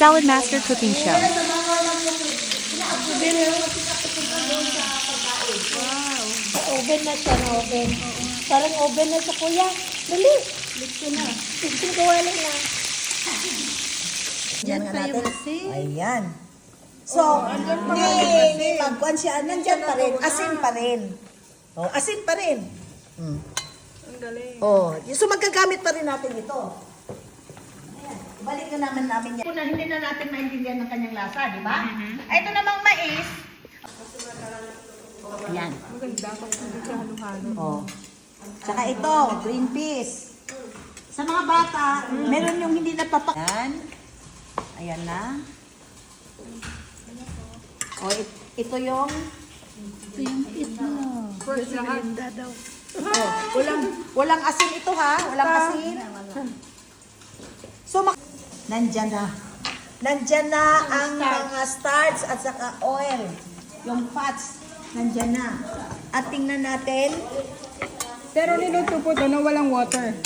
Salad Master Cooking Show. Oven na siya, na oven. Parang oven na siya, kuya. Dali. Lito na. Lito na, kawali na. Diyan nga natin. Ayan. So, magkuhan siya, nandyan pa rin. Asin pa rin. Oh, asin pa rin. Ang galing. Oh, so magagamit pa rin natin ito. Ayan, balik na namin yan. Kung hindi na natin maintindihan ng kanyang lasa, di ba? Ito namang mais. Ayan. Maganda kung hindi siya halo-halo. Oh. Tsaka ito, green peas. Sa mga bata, meron yung hindi napapak... Ayan. Ayan na. O, ito yung... First lahat. Oh, walang asin ito ha. Walang asin. So, nandyan na. Nandyan na ang mga starch at saka oil. Yung fats, nandyan na. At tingnan natin. Pero niluto po ito na walang water.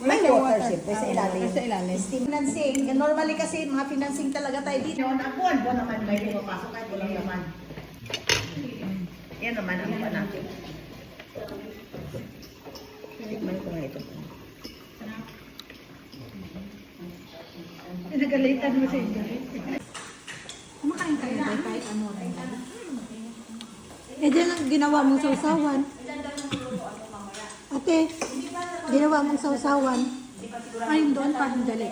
May water siyempre sa ilalim. Sa ilalim. Steam financing. Normally kasi mga financing talaga tayo dito. Ang buwan naman may pinapasok kahit walang naman. Yan naman ang pa natin. Tikman ko nga ito. Nagalitan mo sa inyo. Kumakain kayo ba kahit ano rin? Eh, dyan ang ginawa mong sausawan. Ate, ginawa mong sausawan. Ayun doon, parang dali.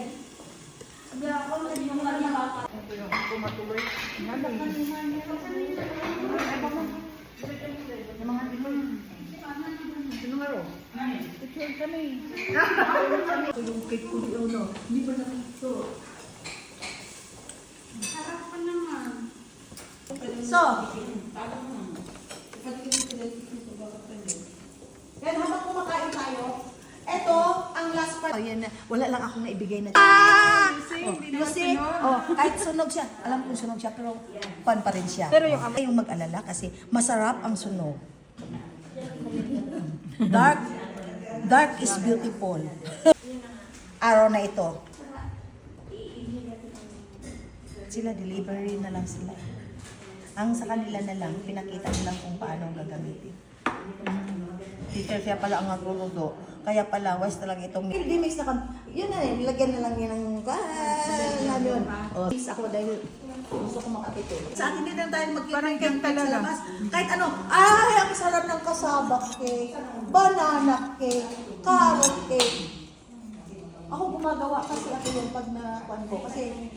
So, yan habang kumakain tayo, eto ang last part. Oh, yan na. Wala lang akong naibigay na. You see? Oh, kahit sunog siya. Alam kong sunog siya, pero pan pa rin siya. Pero yung amoy. Yung mag-alala kasi masarap ang sunog. Dark is beautiful. Araw na ito. Sila, delivery na lang sila. Ang sa kanila na lang, pinakita nilang kung paano gagamitin. Teacher, kaya pala ang nagluluto. Kaya pala, wise talaga itong... Hindi mix na yun na eh, nilagyan na lang yun ng... yun. Oh, mix ako dahil gusto ko makapito. Sa atin din lang tayo magkita sa labas. Kahit ano, ay, ang sarap ng kasabak cake, banana cake, carrot cake. Ako gumagawa kasi ako yung pag na-kuhan ko. Kasi